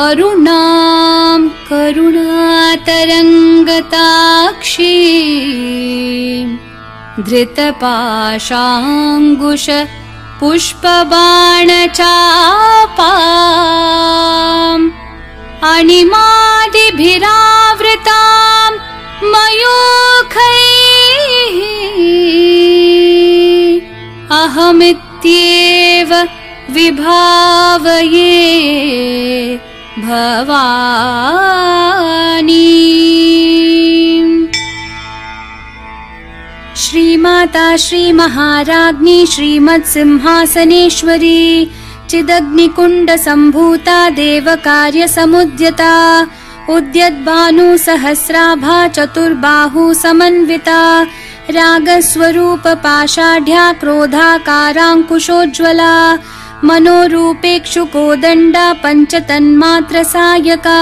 अरुणां करुणातरङ्गताक्षी धृतपाशाङ्कुश पुष्पबाणचापाम् अणिमादिभिरावृतां मयूखैः अहमित्येव विभावये भवानी। श्रीमाता श्रीमहाराज्ञी श्रीमत्सिंहासनेश्वरी चिदग्निकुण्डसम्भूता देवकार्यसमुद्यता उद्यद्भानुसहस्राभा चतुर्बाहु समन्विता रागस्वरूपपाषाढ्या क्रोधाकाराङ्कुशोज्ज्वला मनोरूपेक्षुकोदण्डा पञ्चतन्मात्रसायका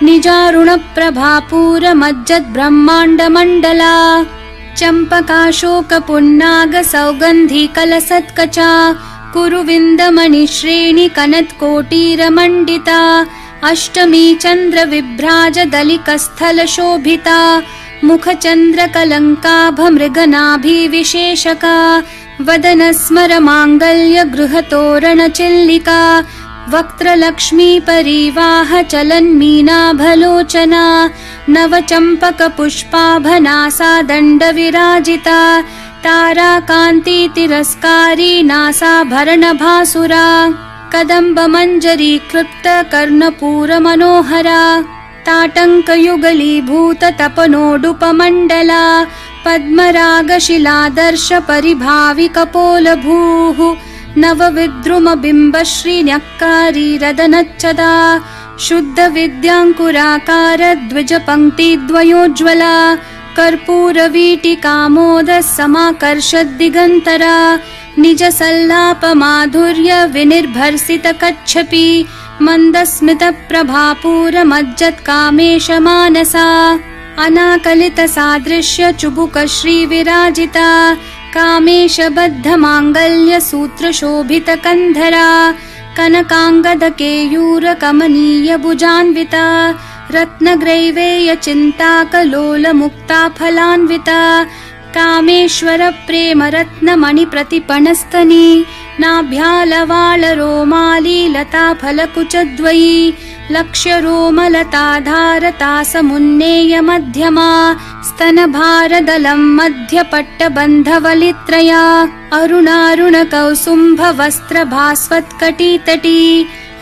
निजारुणप्रभापूरमज्जद्ब्रह्माण्डमण्डला चम्पकाशोकपुन्नागसौगन्धिकलसत्कचा कुरुविन्दमणिश्रेणि कनत्कोटीरमण्डिता अष्टमी चन्द्रविभ्राजदलिकस्थलशोभिता मुखचन्द्रकलङ्काभमृगनाभिविशेषका वदनस्मरमाङ्गल्यगृहतोरणचिल्लिका वक्त्रलक्ष्मीपरीवाहचलन्मीनाभलोचना नवचम्पकपुष्पाभनासा दण्डविराजिता ताराकान्तितिरस्कारी नासाभरणभासुरा कदम्बमञ्जरीकृप्तकर्णपूरमनोहरा ताटङ्कयुगलीभूततपनोडुपमण्डला पद्मरागशिलादर्शपरिभाविकपोलभूः नवविद्रुमबिम्बश्रीन्यक्कारी रदनच्चदा शुद्धविद्याङ्कुराकारद्विजपङ्क्तिद्वयोज्ज्वला कर्पूरवीटिकामोदः समाकर्षद्दिगन्तरा निजसल्लापमाधुर्यविनिर्भर्सितकच्छपि मन्दस्मितप्रभापूरमज्जत्कामेशमानसा अनाकलितसादृश्यचुबुकश्रीविराजिता कामेशबद्धमाङ्गल्यसूत्रशोभितकन्धरा कनकाङ्गदकेयूरकमनीयभुजान्विता रत्नग्रैवेयचिन्ताकलोलमुक्ताफलान्विता कामेश्वरप्रेमरत्नमणिप्रतिपणस्तनी नाभ्यालवालरोमालीलताफलकुचद्वयी लक्ष्यरोमलताधारतासमुन्नेयमध्यमा स्तनभारदलं मध्यपट्टबन्धवलित्रया अरुणारुणकौसुम्भवस्त्रभास्वत्कटितटी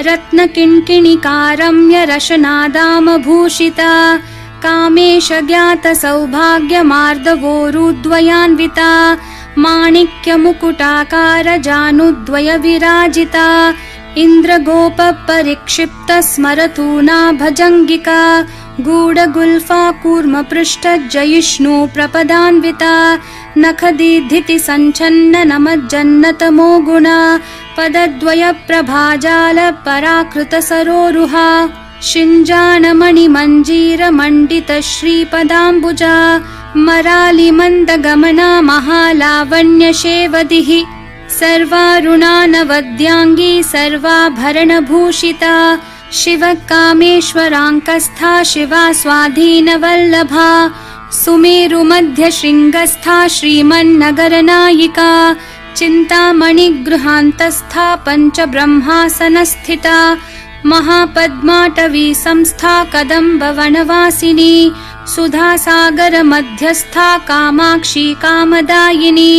रत्नकिङ्किणिकारम्यरशनादामभूषिता कामेशज्ञातसौभाग्यमार्दवोरुद्वयान्विता माणिक्यमुकुटाकारजानुद्वयविराजिता इन्द्रगोपपरिक्षिप्तस्मरतूना भजङ्गिका गूढगुल्फा कूर्मपृष्ठजयिष्णु प्रपदान्विता नखदीधितिसञ्छन्ननमज्जन्नतमो गुणा पदद्वयप्रभाजालपराकृतसरोरुहा शिञ्जाणमणिमञ्जीरमण्डितश्रीपदाम्बुजा मरालिमन्दगमना महालावण्यशेवदिः सर्वारुणानवद्याङ्गी सर्वाभरणभूषिता शिवकामेश्वराङ्कस्था शिवा स्वाधीनवल्लभा सुमेरुमध्यशृङ्गस्था श्रीमन्नगरनायिका चिन्तामणिगृहान्तस्था पञ्चब्रह्मासनस्थिता महापद्माटवी संस्था कदम्बवनवासिनी सुधासागरमध्यस्था कामाक्षी कामदायिनी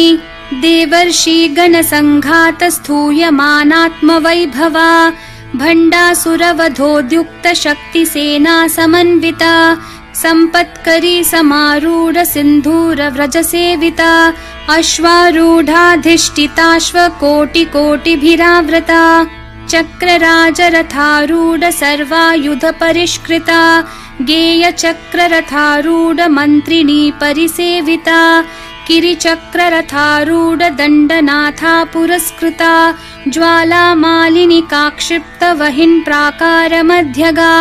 देवर्षिगणसङ्घातस्थूयमानात्मवैभवा भण्डासुरवधोद्युक्तशक्तिसेना समन्विता सम्पत्करी समारूढसिन्धूरव्रजसेविता अश्वारूढाधिष्ठिताश्वकोटिकोटिभिरावृता चक्रराजरथारूढ सर्वायुधपरिष्कृता गेयचक्ररथारूढमन्त्रिणी परिसेविता किरिचक्ररथारूढ दण्डनाथा पुरस्कृता ज्वालामालिनिकाक्षिप्तवहिन्प्राकारमध्यगा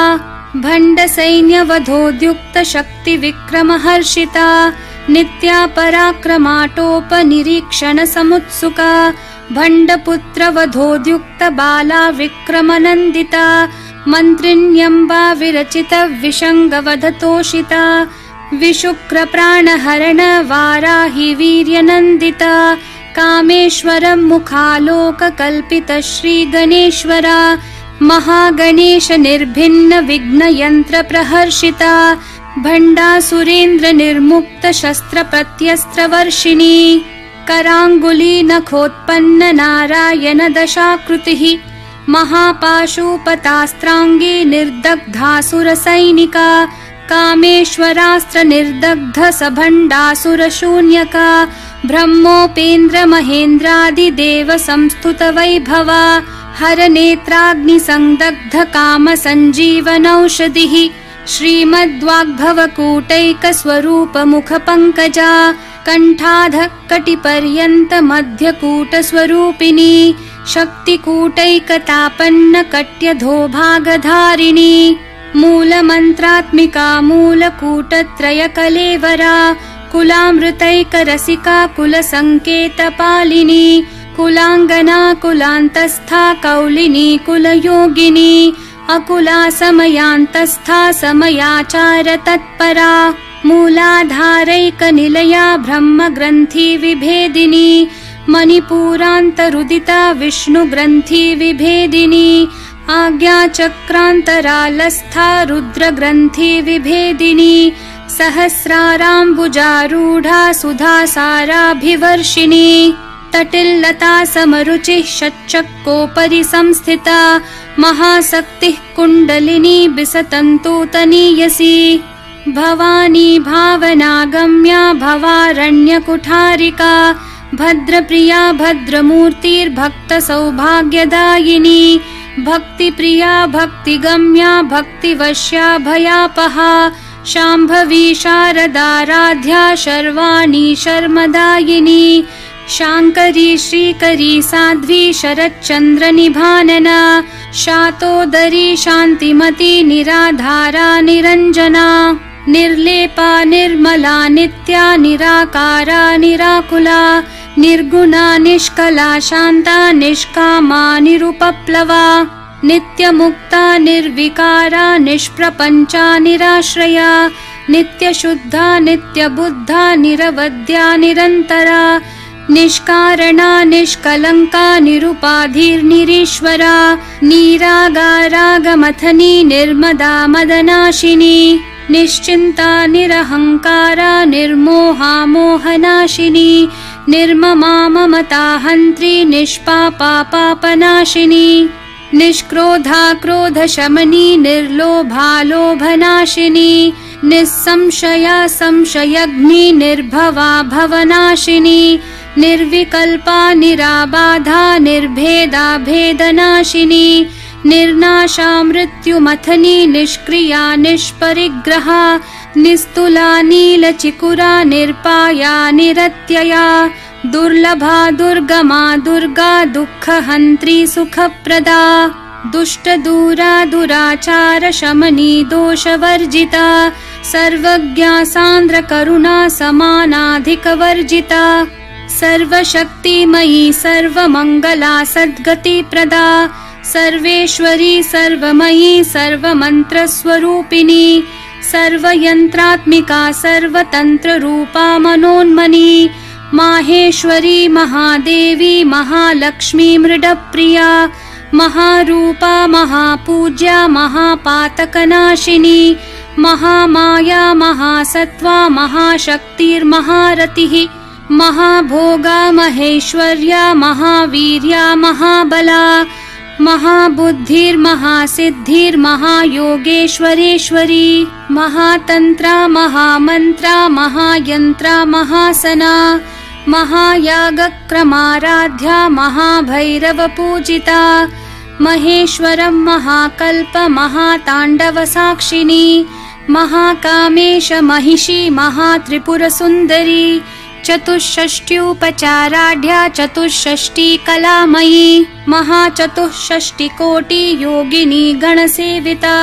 भण्डसैन्यवधोद्युक्तशक्तिविक्रमहर्षिता नित्या पराक्रमाटोपनिरीक्षणसमुत्सुका भण्डपुत्रवधोद्युक्तबाला विक्रमनन्दिता मन्त्रिण्यम्बा विरचितविषङ्गवधतोषिता विशुक्रप्राणहरण वाराहि वीर्यनन्दिता कामेश्वरं मुखालोककल्पितश्रीगणेश्वरा महागणेश निर्भिन्न विघ्नयन्त्र प्रहर्षिता भण्डासुरेन्द्र निर्मुक्त शस्त्र प्रत्यस्त्रवर्षिणी कराङ्गुली नखोत्पन्न नारायण दशाकृतिः महापाशुपतास्त्राङ्गी निर्दग्धासुरसैनिका कामेश्वरास्त्र निर्दग्ध सभण्डासुरशून्यका ब्रह्मोपेन्द्र महेन्द्रादिदेव संस्तुत वैभवा हरनेत्राग्निसंदग्ध काम सञ्जीवनौषधिः श्रीमद्वाग्भवकूटैकस्वरूप मुखपङ्कजा कण्ठाधः कटिपर्यन्त मध्यकूटस्वरूपिणी शक्तिकूटैकतापन्न कट्यधोभागधारिणी मूलमन्त्रात्मिका मूलकूटत्रयकलेवरा कुलामृतैकरसिका कुलसङ्केतपालिनी कुलाङ्गना कुलान्तस्था कौलिनी कुलयोगिनी अकुला समयान्तस्था समयाचार तत्परा मूलाधारैकनिलया ब्रह्मग्रन्थि विभेदिनी मणिपूरान्तरुदिता विष्णुग्रन्थि विभेदिनी आज्ञाचक्रान्तरालस्था रुद्रग्रन्थि विभेदिनी सहस्राराम्बुजारूढा सुधासाराभिवर्षिणी तटिल्लता समरुचिः षट्चक्रोपरि संस्थिता महाशक्तिः कुण्डलिनी बिसतन्तूतनीयसी भवानी भावनागम्या भवारण्यकुठारिका भद्रप्रिया भद्रमूर्तिर्भक्तसौभाग्यदायिनी भक्तिप्रिया भक्तिगम्या भक्तिवश्या भयापहा शाम्भवी शारदाराध्या शर्वाणी शर्मदायिनी शाङ्करी श्रीकरी साध्वी शरच्चन्द्रनिभानना शातोदरी शान्तिमती निराधारा निरञ्जना निर्लेपा निर्मला नित्या निराकारा निराकुला निर्गुणा निष्कला शान्ता निष्कामा निरुपप्लवा नित्यमुक्ता निर्विकारा निष्प्रपञ्चा निराश्रया नित्यशुद्धा नित्यबुद्धा निरवद्या निरन्तरा निष्कारणा निष्कलङ्का निरुपाधिर्निरीश्वरा निरागारागमथनी निर्मदा मदनाशिनी निश्चिन्ता निरहङ्कारा निर्मोहा मोहनाशिनी निर्ममा ममता हन्त्री निष्पापा पापनाशिनी निष्क्रोधा क्रोधशमनी निर्लोभा लोभनाशिनी निस्संशया संशयग्नि निर्भवा भवनाशिनी निर्विकल्पा निराबाधा निर्भेदा भेदनाशिनी निर्नाशा मृत्युमथनी निष्क्रिया निष्परिग्रहा निस्तुला नीलचिकुरा निर्पाया निरत्यया दुर्लभा दुर्गमा दुर्गा दुःखहन्त्री सुखप्रदा दुष्टदूरा दुराचार शमनी दोषवर्जिता सर्वज्ञा सान्द्र करुणा समानाधिकवर्जिता सर्वशक्तिमयी सर्वमङ्गला सद्गतिप्रदा सर्वेश्वरी सर्वमयी सर्वमन्त्रस्वरूपिणी सर्वयन्त्रात्मिका सर्वतन्त्ररूपा मनोन्मनी माहेश्वरी महादेवी महालक्ष्मी मृडप्रिया महारूपा महापूज्या महापातकनाशिनी महामाया महासत्त्वा महाशक्तिर्महारतिः महाभोगा महेश्वर्या महावीर्या महाबला महाबुद्धिर्महासिद्धिर्महायोगेश्वरेश्वरी महातन्त्रा महामन्त्रा महायन्त्रा महासना महायागक्रमाराध्या महाभैरवपूजिता महेश्वरं महाकल्प महाताण्डवसाक्षिणी महाकामेश महिषी महात्रिपुरसुन्दरी चतुष्षष्ट्युपचाराढ्या चतुष्षष्टिकलामयी महाचतुष्षष्टिकोटि योगिनी गणसेविता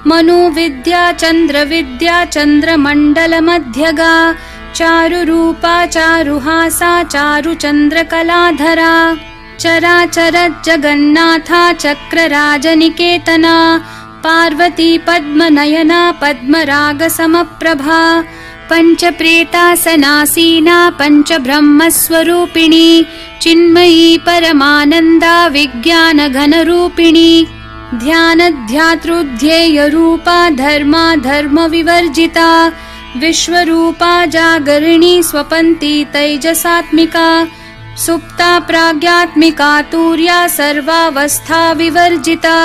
मनुविद्या चन्द्रविद्या चन्द्रमण्डलमध्यगा चारुरूपा चारुहासा चारुचन्द्रकलाधरा चराचरज्जगन्नाथा चक्रराजनिकेतना पार्वती पद्मनयना पद्मरागसमप्रभा पञ्चप्रेतासनासीना पञ्चब्रह्मस्वरूपिणी चिन्मयी परमानन्दा विज्ञानघनरूपिणी ध्यानध्यातृध्येयरूपा धर्मा धर्मविवर्जिता विश्वरूपा जागरिणी स्वपन्ती तैजसात्मिका सुप्ता प्राज्ञात्मिका तुर्या सर्वावस्था विवर्जिता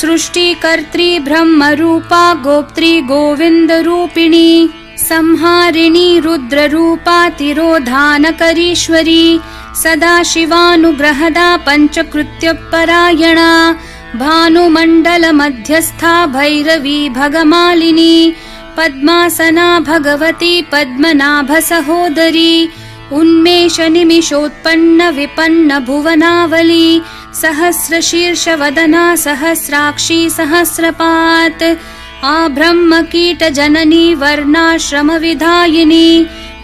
सृष्टिकर्त्री ब्रह्मरूपा गोप्त्री गोविन्दरूपिणी संहारिणी रुद्ररूपा तिरोधानकरीश्वरी सदाशिवानुग्रहदा पञ्चकृत्यपरायणा भानुमण्डलमध्यस्था भैरवी भगमालिनी पद्मासना भगवती पद्मनाभसहोदरी उन्मेषनिमिषोत्पन्न विपन्न भुवनावली सहस्रशीर्षवदना सहस्राक्षी सहस्रपात् आब्रह्मकीटजननी वर्णाश्रमविधायिनी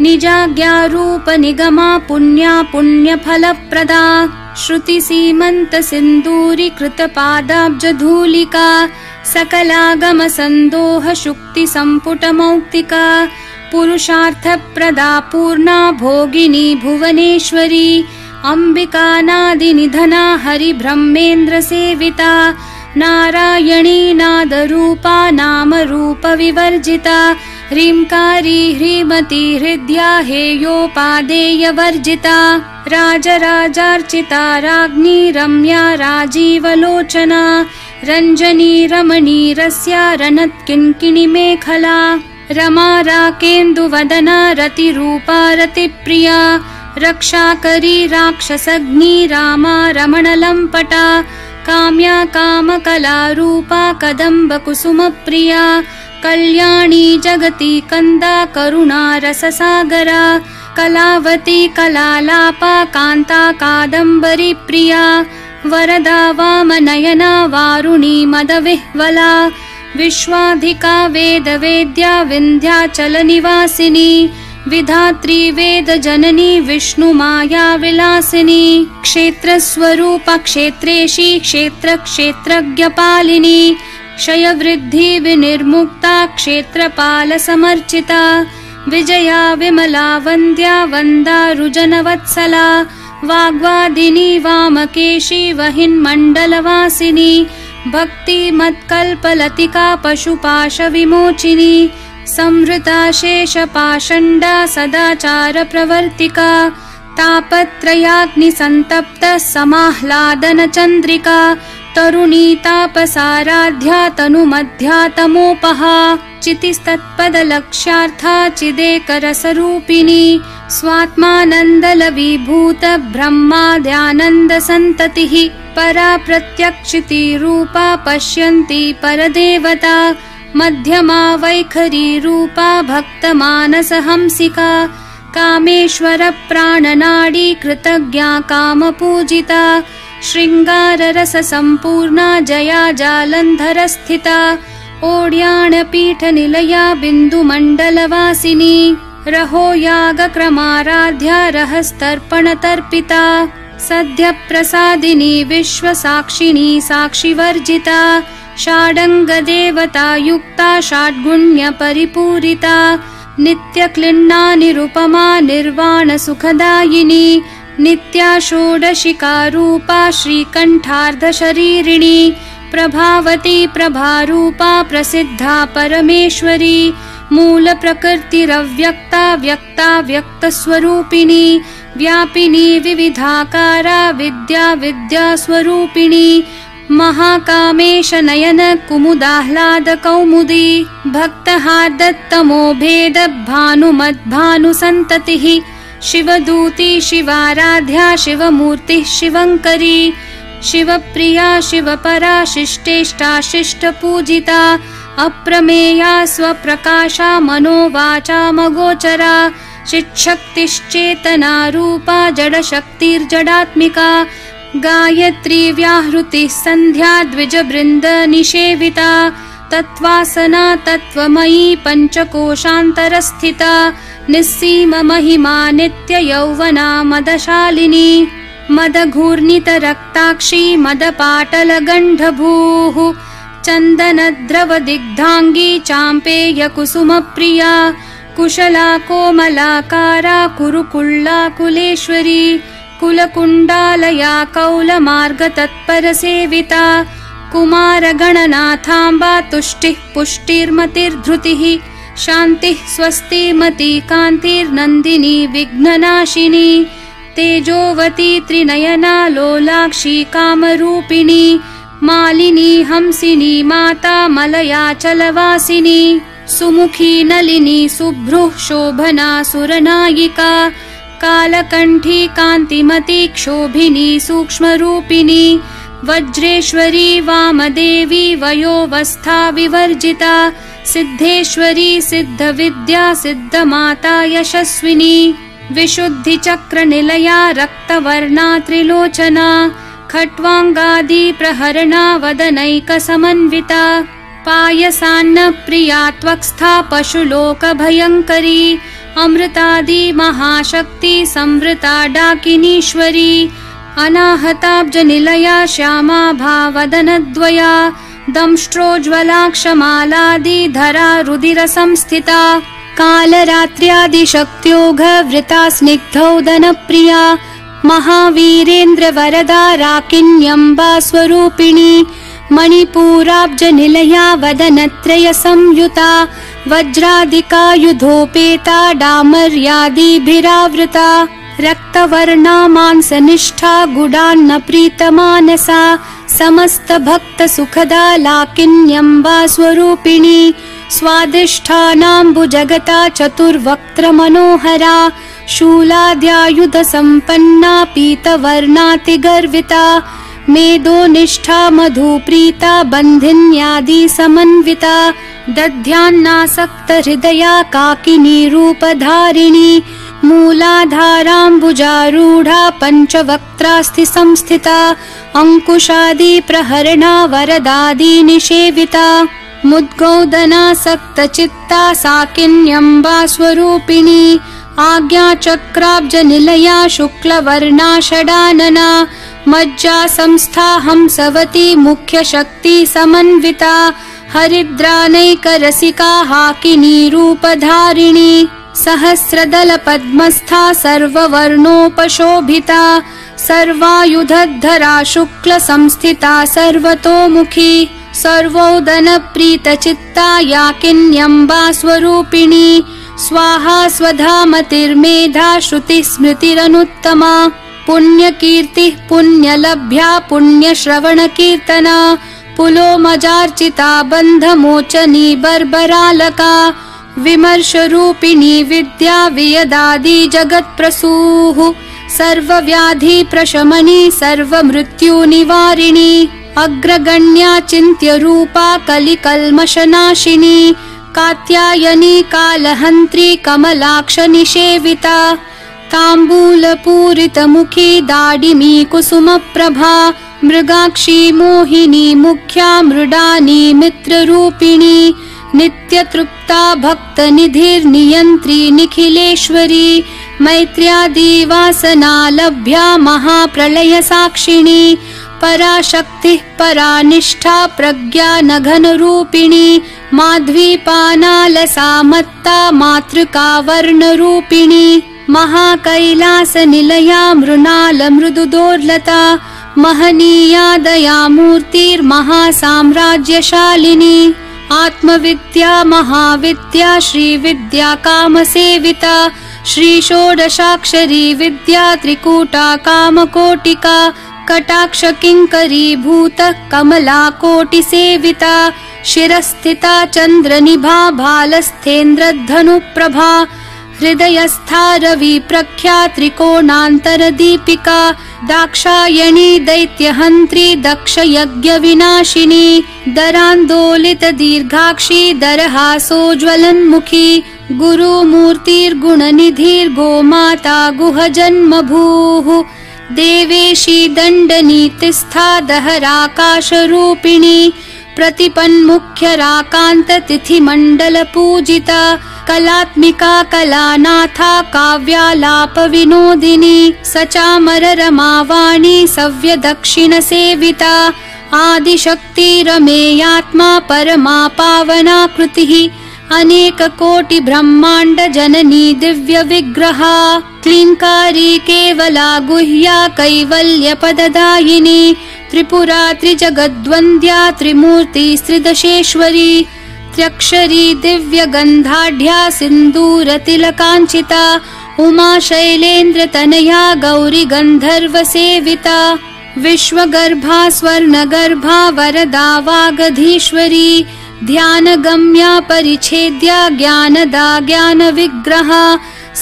निजाज्ञारूपनिगमा पुण्या पुण्यफलप्रदा श्रुतिसीमन्तसिन्दूरीकृतपादाब्जधूलिका सकलागमसन्दोहशुक्तिसम्पुटमौक्तिका पुरुषार्थप्रदा पूर्णा भोगिनी भुवनेश्वरी अम्बिकानादिनिधना हरिब्रह्मेन्द्रसेविता नारायणी नादरूपा नामरूपविवर्जिता ह्रींकारी ह्रीमती हृद्या हेयोपादेयवर्जिता राजराजार्चिता राज्ञी रम्या राजीवलोचना रञ्जनी रमणीरस्या रणत्किङ्किणिमेखला रमा राकेन्दुवदना रतिरूपा रतिप्रिया रक्षाकरी राक्षसग्नी रामा रमणलम्पटा काम्या कामकलारूपा कदम्बकुसुमप्रिया कल्याणी जगती कन्दा करुणा रससागरा कलावती कलालापा कान्ता कादम्बरी प्रिया वरदा वामनयना वारुणी मदविह्वला विश्वाधिका वेदवेद्या विन्ध्याचलनिवासिनी विधात्री वेदजननी विष्णुमाया विलासिनी क्षेत्रस्वरूप क्षेत्रेशी क्षेत्रक्षेत्रज्ञपालिनी क्षयवृद्धि विनिर्मुक्ता क्षेत्रपालसमर्चिता विजया विमला वन्द्या वन्दारुजनवत्सला वाग्वादिनी वामकेशी वहिन्मण्डलवासिनी भक्तिमत्कल्पलतिका पशुपाशविमोचिनी संहृता शेषपाषण्डा सदाचारप्रवर्तिका तापत्रयाग्निसन्तप्त समाह्लादनचन्द्रिका तरुणी तापसाराध्या तनुमध्या तमोपहा चितिस्तत्पदलक्ष्यार्था चिदेकरसरूपिणी स्वात्मानन्दलविभूत ब्रह्माद्यानन्दसन्ततिः परा प्रत्यक्षितिरूपा पश्यन्ती परदेवता मध्यमा वैखरी रूपा भक्तमानसहंसिका कामेश्वर प्राणनाडी कृतज्ञा कामपूजिता शृङ्गाररससम्पूर्णा जया जालन्धरस्थिता ओड्याणपीठनिलया बिन्दुमण्डलवासिनी रहो यागक्रमाराध्या रहस्तर्पणतर्पिता सद्यप्रसादिनी विश्वसाक्षिणी साक्षिवर्जिता षाडङ्गदेवता युक्ता षड्गुण्यपरिपूरिता नित्यक्लिन्ना निरुपमा निर्वाणसुखदायिनी नित्या षोडशिकारूपा श्रीकण्ठार्धशरीरिणी प्रभावती प्रभारूपा प्रसिद्धा परमेश्वरी मूलप्रकृतिरव्यक्ता व्यक्ता व्यक्तस्वरूपिणी व्यापिनी विविधाकारा विद्या विद्यास्वरूपिणी महाकामेश नयन कुमुदाह्लाद कौमुदी भक्तहार्दत्तमो भेद भानुमद्भानुसन्ततिः शिवदूती शिवाराध्या शिवमूर्तिः शिवङ्करी शिवप्रिया शिवपरा शिष्टेष्टा शिष्टपूजिता अप्रमेया स्वप्रकाशा मनोवाचामगोचरा चिच्छक्तिश्चेतना रूपा जडशक्तिर्जडात्मिका गायत्री व्याहृतिः सन्ध्या द्विजबृन्द निषेविता तत्त्वासना तत्त्वमयी पञ्चकोशान्तरस्थिता निस्सीम महिमा नित्ययौवना मदशालिनी मदघूर्णितरक्ताक्षी मदपाटलगण्डभूः चन्दनद्रवदिग्धाङ्गी चाम्पेयकुसुमप्रिया कुशला कोमलाकारा कुरुकुल्ला कुलेश्वरी कुलकुण्डालया कौलमार्गतत्परसेविता कुमारगणनाथाम्बा तुष्टिः पुष्टिर्मतिर्धृतिः शान्तिः स्वस्तिमती कान्तिर्नन्दिनी विघ्ननाशिनी तेजोवती त्रिनयना लोलाक्षी कामरूपिणी मालिनी हंसिनी माता मलयाचलवासिनी सुमुखी नलिनी सुभ्रुः शोभना सुरनायिका कालकण्ठी कान्तिमती क्षोभिनी सूक्ष्मरूपिणी वज्रेश्वरी वामदेवी वयोवस्था विवर्जिता सिद्धेश्वरी सिद्धविद्या सिद्धमाता यशस्विनी विशुद्धिचक्रनिलया रक्तवर्णा त्रिलोचना खट्वाङ्गादि प्रहरणा वदनैकसमन्विता पायसान्नप्रिया त्वक्स्था पशुलोकभयङ्करी अमृतादि महाशक्ति संवृता डाकिनीश्वरी अनाहताब्जनिलया श्यामा भावदनद्वया दंष्ट्रोज्ज्वलाक्षमालादिधरा रुधिरसंस्थिता कालरात्र्यादिशक्त्योघवृता स्निग्धौदनप्रिया महावीरेन्द्रवरदा राकिन्यम्बा स्वरूपिणी मणिपूराब्जनिलया वदनत्रयसंयुता वज्रादिकायुधोपेता डामर्यादिभिरावृता रक्तवर्णा मांसनिष्ठा गुडान्नप्रीतमानसा समस्तभक्तसुखदा लाकिन्यम्बा स्वरूपिणी स्वादिष्ठानाम्बुजगता चतुर्वक्त्रमनोहरा शूलाद्यायुधसम्पन्ना पीतवर्णातिगर्विता मेदोनिष्ठा मधुप्रीता बन्धिन्यादिसमन्विता दध्यान्नासक्तहृदया काकिनी रूपधारिणी मूलाधाराम्बुजारूढा पञ्चवक्त्रास्ति संस्थिता अंकुशादिप्रहरणा वरदादिनिषेविता मुद्गौदनासक्तचित्ता साकिन्यम्बा स्वरूपिणी आज्ञाचक्राब्जनिलया शुक्लवर्णा षडानना मज्जा संस्था हंसवती मुख्यशक्ति समन्विता हरिद्रानैकरसिका हाकिनी रूपधारिणी सहस्रदलपद्मस्था सर्ववर्णोपशोभिता सर्वायुधधरा शुक्लसंस्थिता सर्वतोमुखी सर्वोदनप्रीतचित्ता याकिन्यम्बा स्वरूपिणी स्वाहा स्वधामतिर्मेधा श्रुतिस्मृतिरनुत्तमा पुण्यकीर्तिः पुण्यलभ्या पुण्यश्रवणकीर्तना पुलोमजार्चिता बन्धमोचनी बर्बरालका विमर्शरूपिणी विद्या वियदादि जगत्प्रसूः सर्वव्याधिप्रशमनी सर्वमृत्युनिवारिणी अग्रगण्या चिन्त्यरूपा कलिकल्मषनाशिनी कात्यायनी कालहन्त्री कमलाक्षनिषेविता ताम्बूलपूरितमुखी दाडिमी कुसुमप्रभा मृगाक्षी मोहिनी मुख्या मृडानी मित्ररूपिणी नित्यतृप्ता भक्तनिधिर्नियन्त्री निखिलेश्वरी मैत्र्यादिवासनालभ्या महाप्रलयसाक्षिणी पराशक्तिः परानिष्ठा प्रज्ञा नघनरूपिणी माध्वीपानालसा मत्ता मातृका वर्णरूपिणी महाकैलासनिलया मृणालमृदुदोर्लता महनीया दयामूर्तिर्महासाम्राज्यशालिनी आत्मविद्या महाविद्या श्रीविद्या कामसेविता श्रीषोडशाक्षरी विद्या त्रिकूटा कामकोटिका कटाक्षकिङ्करीभूतः कमलाकोटिसेविता शिरस्थिता चन्द्रनिभा भालस्थेन्द्रधनुप्रभा हृदयस्था रविप्रख्या त्रिकोणान्तरदीपिका दाक्षायणी दैत्यहन्त्री दक्षयज्ञविनाशिनी दरान्दोलितदीर्घाक्षी दरहासोज्ज्वलन्मुखी गुरुमूर्तिर्गुणनिधिर्गोमाता गुहजन्मभूः देवेशी दण्डनीतिस्था दहराकाशरूपिणी प्रतिपन्मुख्यराकान्त तिथिमण्डल पूजिता कलात्मिका कलानाथा काव्यालाप विनोदिनी सचामर रमावाणी सव्य दक्षिण सेविता आदिशक्ति रमेयात्मा परमा पावना कृतिः अनेक कोटि ब्रह्मांड जननी दिव्य विग्रहा क्लींकारी केवला गुह्या कैवल्य पददायिनी त्रिपुरा त्रिजगद्वन्द्या त्रिमूर्ति त्रिदशेश्वरी त्र्यक्षरी दिव्य गंधाढ्या सिंदूर तिलकांचिता उमा शैलेन्द्र तनया गौरी गंधर्व सेविता विश्वगर्भा स्वर्णगर्भा वरदा वागधीश्वरी ध्यानगम्या परिच्छेद्या ज्ञानदा ज्ञान विग्रहा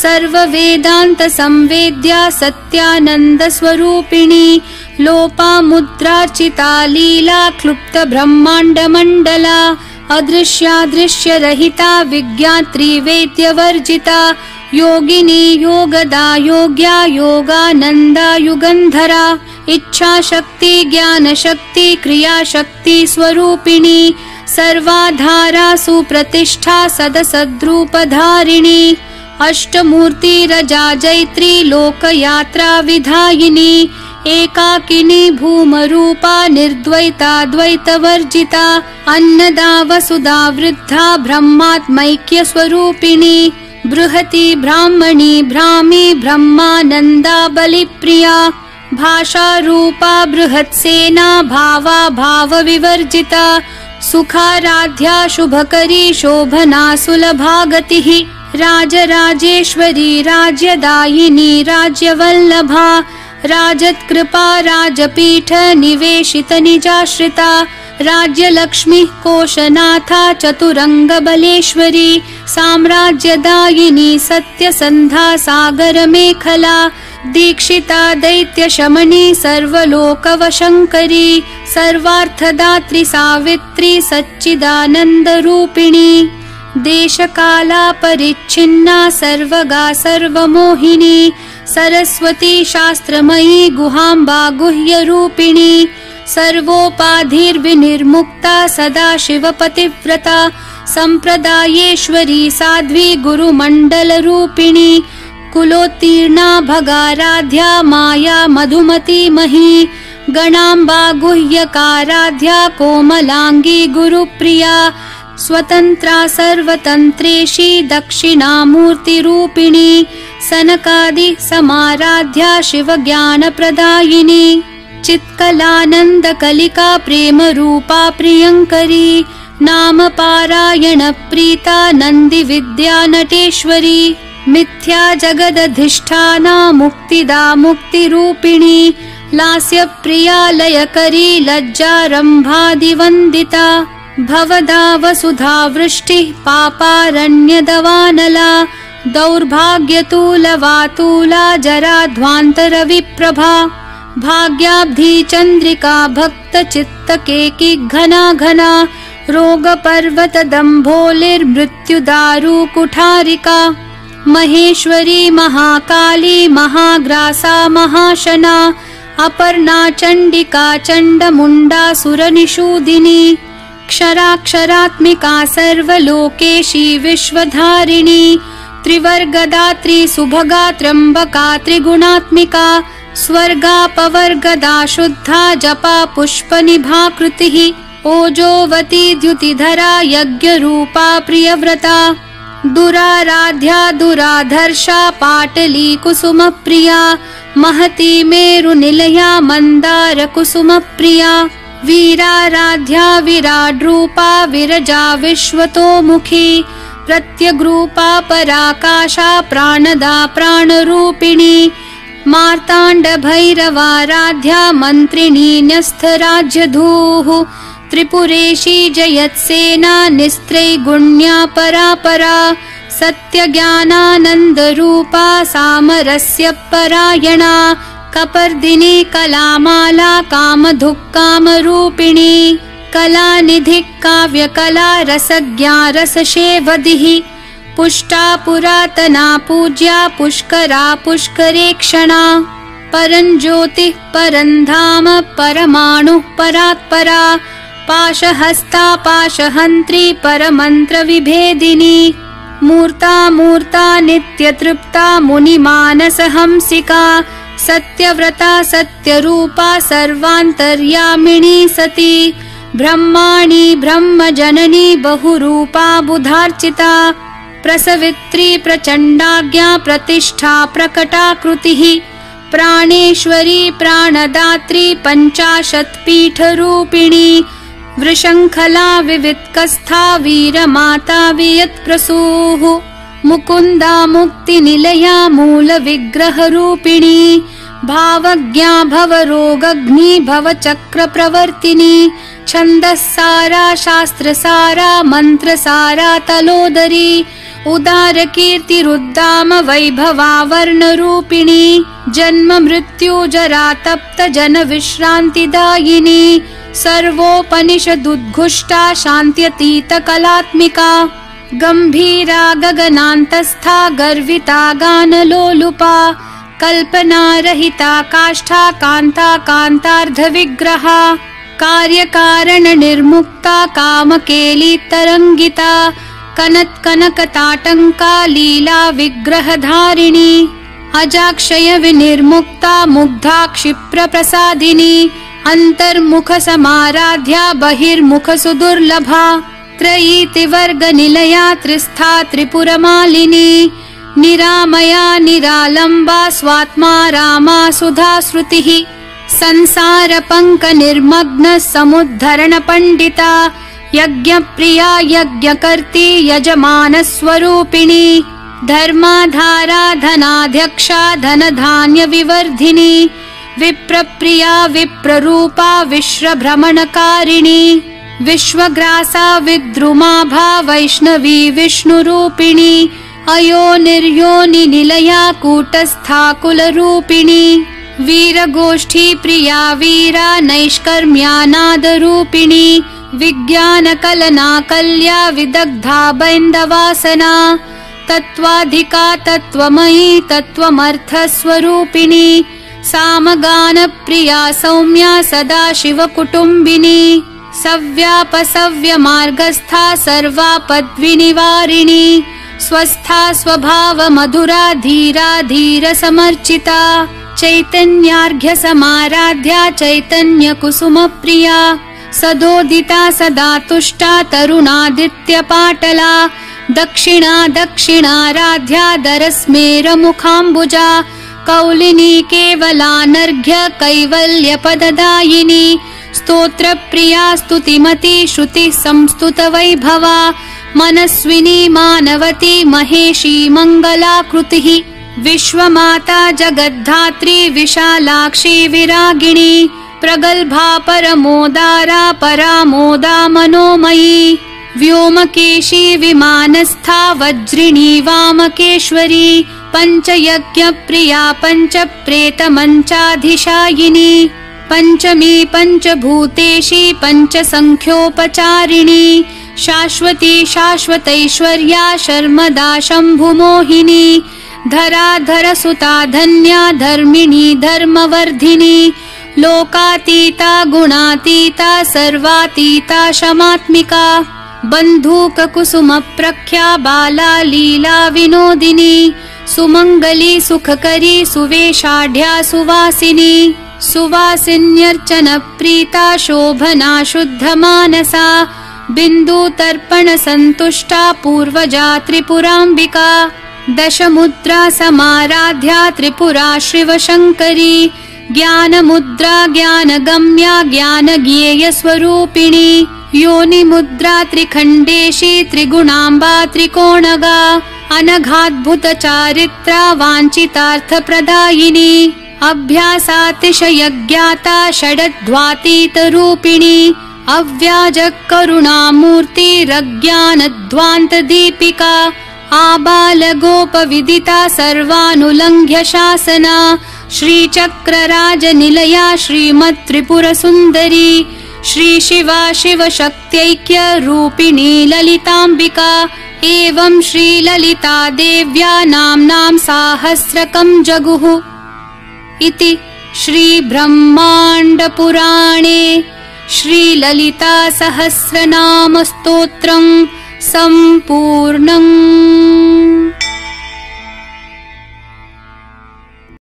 सर्ववेदांत संवेद्या सत्यानंद स्वरूपिणी लोपामुद्रार्चिता लीला क्लुप्त ब्रह्मांड मंडला अदृश्यादृश्य रहिता विज्ञात्री वेद्यवर्जिता योगिनी योगदा योग्या योगानंदा युगंधरा इच्छा शक्ति ज्ञान शक्ति क्रिया शक्ति स्वरूपिणी सर्वाधारा सुप्रतिष्ठा सदसद्रूपधारिणी अष्टमूर्ति रजा जैत्री लोकयात्रा विधायिनी एकाकिनी भूमरूपा निर्द्वैता द्वैतवर्जिता अन्नदा वसुधा वृद्धा ब्रह्मात्मैक्य स्वरूपिणी बृहती ब्राह्मणी भ्रामी ब्रह्मानंदा बलिप्रिया भाषा रूपा बृहत्सेना भावा भाव विवर्जिता सुखाराध्या शुभकरी शोभना सुलभागतिः राजराजेश्वरी राज्यदायिनी राज्यवल्लभा राजत्कृपा राजपीठ निवेशित निजाश्रिता राज्यलक्ष्मी कोशनाथा चतुरंग बलेश्वरी साम्राज्यदायिनी सत्यसंधा सागर मेखला दीक्षिता दैत्य शमनी सर्वलोकवशंकरी सर्वार्थदात्री सावित्री सच्चिदानंद रूपिणी देशकाला परिच्छिन्ना सर्वगा सर्वमोहिनी सरस्वती शास्त्रमयी गुहाम्बा गुह्य रूपिणी सर्वोपाधिर्विनिर्मुक्ता सदा शिवपतिव्रता संप्रदायेश्वरी साध्वी गुरुमंडल रूपिणी कुलोत्तीर्णा भगाराध्या माया मधुमती मही गणाम्बा गुह्यकाराध्या कोमलांगी गुरुप्रिया स्वतंत्रा सर्वतंत्रेशी दक्षिणामूर्ति रूपिणी सनकादि समाराध्या शिव ज्ञान प्रदायिनी चित्कलानंद कलिका प्रेम रूपा प्रियंकरी नाम पारायण प्रीता नंदी विद्या नटेश्वरी मिथ्या जगदधिष्ठाना मुक्तिदा मुक्ति रूपिणी लास्य प्रिया लयकरी लज्जारंभादिवंदिता भवदा वसुधा वृष्टिः पापारण्यदवानला दौर्भाग्यतूलवातूला जराध्वान्तर विप्रभा भाग्याब्धि चंद्रिका भक्त चित्तकेकी घना घना रोग पर्वत दंभोलिर्मृत्युदारु कुठारिका महेश्वरी महाकाली महाग्रासा महाशना अपर्णा चंडिका चंडमुंडा सुरनिषूदिनी क्षराक्षरात्मिका सर्वलोकेशी विश्वधारिणी त्रिवर्गदात्री सुभगा त्र्यंबका त्रिगुणात्मिका स्वर्गापवर्गदा शुद्धा जपा पुष्पनिभाकृतिः ओजोवती द्युतिधरा यज्ञरूपा प्रियव्रता दुराराध्या दुराधर्षा पाटली कुसुमप्रिया महती मेरुनिलया मंदार कुसुमप्रिया वीराराध्या विराड्रूपा विरजा विश्वतोमुखी प्रत्यग्रूपा पराकाशा प्राणदा प्राणरूपिणी मार्तांड भैरवाराध्या मंत्रिणी न्यस्थराज्यधूः त्रिपुरेशी जयत्सेना निस्त्रैगुण्या परापरा सत्यज्ञानानंद रूपा सामरस्य परायणा कपर्दिनी कलामाला कामधुक्कामरूपिणी कलानिधि काव्यकला रसज्ञा रसशेवदिः पुष्टा पुरातना पूज्या पुष्करा पुष्करेक्षणा परञ्ज्योतिः परन्धाम परमाणुः परात्परा पाशहस्ता पाशहन्त्री परमन्त्रविभेदिनी मूर्ता मूर्ता नित्यतृप्ता मुनिमानसहंसिका सत्यव्रता सत्यरूपा सर्वान्तर्यामिणी सती ब्रह्माणि ब्रह्मजननी बहुरूपा बुधार्चिता प्रसवित्री प्रचण्डाज्ञा प्रतिष्ठा प्रकटाकृतिः प्राणेश्वरी प्राणदात्री पञ्चाशत्पीठरूपिणी वृषङ्खला विवित्कस्था वीरमाता वियत्प्रसूः मुकुन्दा मुक्तिनिलया मूलविग्रहरूपिणी भावज्ञा भवरोगग्नि भवचक्रप्रवर्तिनी छन्दस्सारा शास्त्रसारा मन्त्रसारा तलोदरी उदारकीर्तिरुद्दाम वैभवावर्णरूपिणी जन्म मृत्यु जरा तप्त जनविश्रान्तिदायिनी सर्वोपनिषदुद्घुष्टा शान्त्यतीतकलात्मिका गम्भीरा गगनान्तस्था गर्विता गानलोलुपा कल्पनारहिता काष्ठा कान्ता कान्तार्धविग्रहा कार्यकारणनिर्मुक्ता कामकेलितरङ्गिता कनत्कनकताटङ्का लीला विग्रहधारिणी अजाक्षय विनिर्मुक्ता मुग्धा क्षिप्रप्रसादिनी अन्तर्मुखसमाराध्या बहिर्मुखसुदुर्लभा त्रयीतिवर्गनिलया त्रिस्था त्रिपुरमालिनी निरामया निरालम्बा स्वात्मा रामा सुधाश्रुतिः संसारपङ्कनिर्मग्न समुद्धरणपण्डिता यज्ञप्रिया यज्ञकर्त्री यजमानस्वरूपिणी धर्माधारा धनाध्यक्षा धनधान्यविवर्धिनी विप्रप्रिया विप्ररूपा विश्वभ्रमणकारिणी विश्वग्रासा विद्रुमाभा वैष्णवी विष्णुरूपिणी अयोनिर्योनिनिलया कूटस्था कुलरूपिणी वीरगोष्ठी प्रिया वीरा नैष्कर्म्यानादरूपिणी विज्ञानकलना कल्या विदग्धा बैन्दवासना तत्त्वाधिका तत्त्वमयी तत्त्वमर्थस्वरूपिणी सामगानप्रिया सौम्या सदाशिवकुटुम्बिनी सव्यापसव्यमार्गस्था सर्वापद्विनिवारिणी स्वस्था स्वभावमधुरा धीरा धीरसमर्चिता चैतन्यार्घ्यसमाराध्या चैतन्यकुसुमप्रिया सदोदिता सदा तुष्टा तरुणादित्यपाटला दक्षिणा दक्षिणाराध्या दरस्मेरमुखाम्बुजा कौलिनी केवलानर्घ्य कैवल्यपददायिनी स्तोत्रप्रिया स्तुतिमती श्रुति संस्तुतवैभवा मनस्विनी मानवती महेशी मङ्गलाकृतिः विश्वमाता जगद्धात्री विशालाक्षी विरागिणी प्रगल्भा परमोदारा परामोदा मनोमयी व्योमकेशी विमानस्था वज्रिणी वामकेश्वरी पञ्चयज्ञप्रिया पञ्चप्रेतमञ्चाधिशायिनी पञ्चमी पञ्चभूतेशी पञ्चसङ्ख्योपचारिणी शाश्वती शाश्वतैश्वर्या शर्मदा शम्भुमोहिनी धराधरसुता धन्या धर्मिणी धर्मवर्धिनी लोकातीता गुणातीता सर्वातीता शमात्मिका बन्धूककुसुमप्रख्या बाला लीला विनोदिनी सुमङ्गली सुखकरी सुवेशाढ्या सुवासिनी सुवासिन्यर्चनप्रीता शोभना शुद्धमानसा बिन्दुतर्पणसन्तुष्टा पूर्वजा त्रिपुराम्बिका दशमुद्रा समाराध्या त्रिपुरा शिवशङ्करी ज्ञानमुद्रा ज्ञानगम्या ज्ञानज्ञेयस्वरूपिणी योनिमुद्रा त्रिखण्डेशी त्रिगुणाम्बा त्रिकोणगा अनघाद्भुतचारित्रा वाञ्छितार्थप्रदायिनी अभ्यासातिशयज्ञाता षडध्वातीतरूपिणी अव्याजकरुणामूर्तिरज्ञानध्वान्तदीपिका आबालगोपविदिता सर्वानुलङ्घ्य शासना श्रीचक्रराजनिलया श्रीमत्त्रिपुरसुन्दरी श्रीशिवा शिवशक्त्यैक्यरूपिणी ललिताम्बिका एवं श्रीललिता देव्या नाम्नां साहस्रकं जगुः इति श्रीब्रह्माण्डपुराणे श्रीललिता सहस्रनाम स्तोत्रम् सम्पूर्णम्।